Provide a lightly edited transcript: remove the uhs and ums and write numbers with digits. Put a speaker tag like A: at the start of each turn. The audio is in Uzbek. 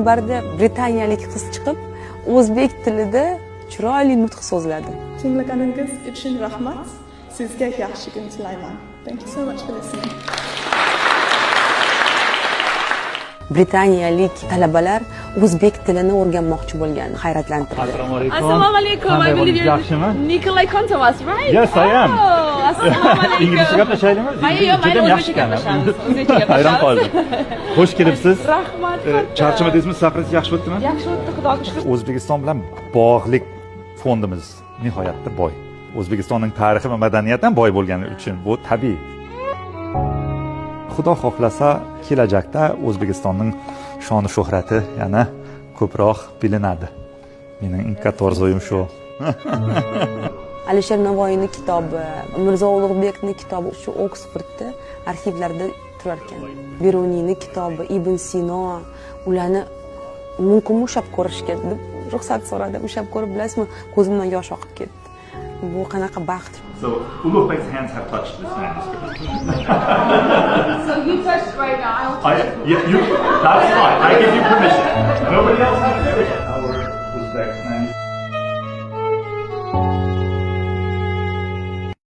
A: minbarda britaniyalik qiz chiqib, o'zbek tilida chiroyli nutq so'zladi.
B: Tinglaganingiz uchun rahmat. Sizga yaxshi kun tilayman. Thank you so much for listening.
A: Britaniyalik talabalar o'zbek tilini o'rganmoqchi bo'lgani hayratlantirdi.
C: Assalomu alaykum. I believe you're Nikolay Kontovas, right?
D: Yes, I am.
C: Oh, assalomu alaykum.
D: İngilizce gaplashaydimi?
C: Mayli, o'zbekcha gaplashamiz.
D: Hayron qoldim. Xush kelibsiz.
C: Rahmat.
D: Charchamadingizmi? Safaringiz yaxshi o'tdimi?
C: Yaxshi o'tdi, xudoga shukur.
D: O'zbekiston bilan bog'liq fondimiz nihoyatda boy. O'zbekistonning tarixi va madaniyati ham boy bo'lgani uchun bu tabiiy. Xudo xohlasa, kelajakda O'zbekistonning shon shuhrati yana ko'proq bilinadi. Mening eng katta orzuyim shu.
A: Alisher Navoiyning kitobi, Mirzo Ulug'bekning kitobi shu Oksfordda arxivlarda turar ekan. Beruniyning kitobi, Ibn Sino, ularni mumkin ushlab ko'rishga deb ruxsat so'radi. Ushlab ko'rib, bilasizmi, ko'zimdan yosh oqib ketdi. Bu qanaqa baxt.
D: So Ulug'bek's hands have touched this manuscript.
C: So you touched right now.
D: That's fine. I give you permission. Nobody else has to.